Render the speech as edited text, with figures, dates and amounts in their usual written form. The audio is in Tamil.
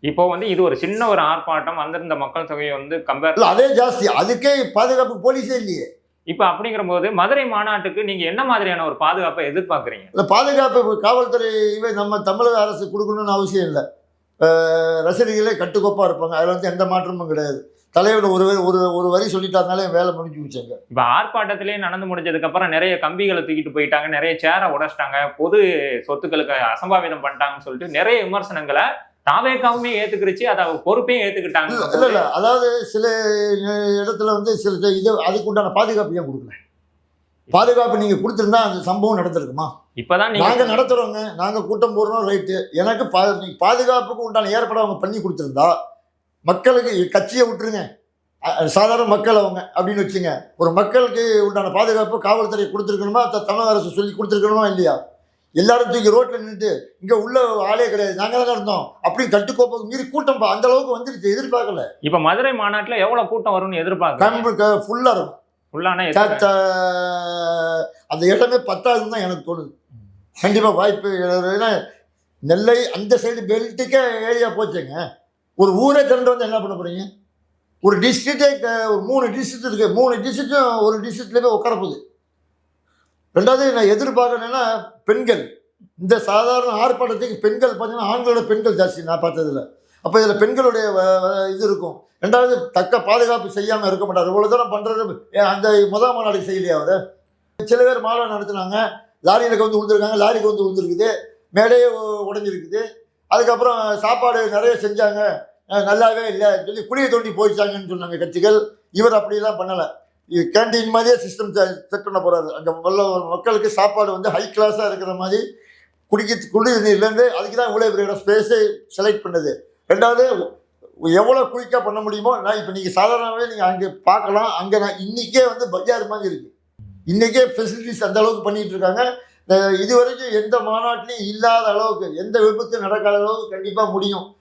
இப்போ வந்து இது ஒரு சின்ன ஒரு ஆர்ப்பாட்டம் வந்திருந்த மக்கள் தொகையை வந்து கம்பேர் இல்ல அதே ஜாஸ்தி. அதுக்கே பாதுகாப்பு போலீஸே இல்லையே. இப்ப அப்படிங்கிற போது மதுரை மாநாட்டுக்கு நீங்க என்ன மாதிரியான ஒரு பாதுகாப்பை எதிர்பார்க்கறீங்க? இல்ல காவல்துறை காவல்துறையவே நம்ம தமிழக அரசு கொடுக்கணும்னு அவசியம் இல்லை. ரசிகர்களே கட்டுக்கோப்பா இருப்பாங்க. அதுல வந்து எந்த மாற்றமும் கிடையாது. தலைவர் ஒரு ஒரு ஒரு வரி சொல்லிட்டாருனாலே வேலை முடிஞ்சு வச்சாங்க. இப்ப ஆர்ப்பாட்டத்திலேயே நடந்து முடிஞ்சதுக்கு அப்புறம் நிறைய கம்பிகளை தூக்கிட்டு போயிட்டாங்க, நிறைய சேரை உடைச்சிட்டாங்க, பொது சொத்துக்களுக்கு அசம்பாவிதம் பண்ணிட்டாங்கன்னு சொல்லிட்டு நிறைய விமர்சனங்களை தாவேக்காவுமே ஏத்துக்கிருச்சு, அதை பொறுப்பையும் ஏத்துக்கிட்டாங்க. இல்ல இல்ல அதாவது சில இடத்துல வந்து சில இது அதுக்கு உண்டான பாதுகாப்பு ஏன் கொடுக்கல? பாதுகாப்பு நீங்க கொடுத்திருந்தா அந்த சம்பவம் நடந்திருக்குமா? இப்பதான் நாங்க நடத்துறோங்க, நாங்க கூட்டம் போடுறோம், ரைட்டு. எனக்கு பாதுகாப்புக்கு உண்டான ஏற்பாடு அவங்க பண்ணி கொடுத்திருந்தா மக்களுக்கு கட்சியை விட்டுருங்க, சாதாரண மக்கள் அவங்க அப்படின்னு வச்சுங்க, ஒரு மக்களுக்கு உண்டான பாதுகாப்பு காவல்துறை கொடுத்துருக்கணுமா, தமிழக அரசு சொல்லி கொடுத்துருக்கணுமா இல்லையா? எல்லாரும் தூக்கி ரோட்ல நின்றுட்டு இங்க உள்ள ஆளே கிடையாது, நாங்க தான் இருந்தோம் அப்படின்னு கட்டுக்கோப்புக்கு மீறி கூட்டம் அந்த அளவுக்கு வந்துருச்சு. எதிர்பார்க்கல. இப்ப மதுரை மாநாட்டுல எவ்வளவு கூட்டம் வரும்னு எதிர்பார்க்க? ஃபுல்லா இருக்கும். ஃபுல்லான அந்த இடமே பத்தாதுன்னு தான் எனக்கு தோணுது. கண்டிப்பா வாய்ப்பு. நெல்லை அந்த சைடு பெல்ட்டுக்கே ஏரியா போச்சுங்க. ஒரு ஊரே திரண்டு வந்து என்ன பண்ண போறீங்க? ஒரு டிஸ்ட்ரிக்டே ஒரு 3 டிஸ்ட்ரிக்ட் இருக்கு. 3 டிஸ்ட்ரிக்டும் ஒரு டிஸ்ட்ரிக்ட்ல போய் உட்கார போகுது. ரெண்டாவது நான் எதிர்பார்க்கணும்னா பெண்கள், இந்த சாதாரண ஆர்ப்பாட்டத்துக்கு பெண்கள் பார்த்தீங்கன்னா ஆண்களோட பெண்கள் ஜாஸ்தி நான் பார்த்ததுல. அப்போ இதில் பெண்களுடைய இது இருக்கும். ரெண்டாவது தக்க பாதுகாப்பு செய்யாமல் இருக்க மாட்டார். இவ்வளோ தூரம் பண்ணுறது அந்த முதல் மாநாடுக்கு செய்யலையா அவர்? சில பேர் மாலை நடத்துனாங்க, லாரியில் வந்து விழுந்துருக்காங்க, லாரிக்கு வந்து விழுந்துருக்குது, மேலேயே உடஞ்சிருக்குது. அதுக்கப்புறம் சாப்பாடு நிறைய செஞ்சாங்க, நல்லாவே இல்லை சொல்லி குழியை தோண்டி போயிச்சாங்கன்னு சொன்னாங்க கட்சிகள். இவர் அப்படிலாம் பண்ணலை. கேண்டீன் மாதிரியே சிஸ்டம் செட் பண்ண போகிறாரு. அங்கே மக்களுக்கு சாப்பாடு வந்து ஹை கிளாஸாக இருக்கிற மாதிரி குடிநீர்லேருந்து அதுக்கு தான் இவ்வளோ பெரிய ஸ்பேஸை செலக்ட் பண்ணுது. ரெண்டாவது எவ்வளோ குயிக்காக பண்ண முடியுமோ. நான் இப்போ நீங்கள் சாதாரணமாகவே நீங்கள் அங்கே பார்க்கலாம். அங்கே நான் இன்றைக்கே வந்து பஜார் மாதிரி இருக்குது. இன்றைக்கே ஃபெசிலிட்டிஸ் அந்த அளவுக்கு பண்ணிகிட்டு இருக்காங்க. இது வரைக்கும் எந்த மாநாட்டிலையும் இல்லாத அளவுக்கு, எந்த விபத்து நடக்காத அளவுக்கு கண்டிப்பாக முடியும்.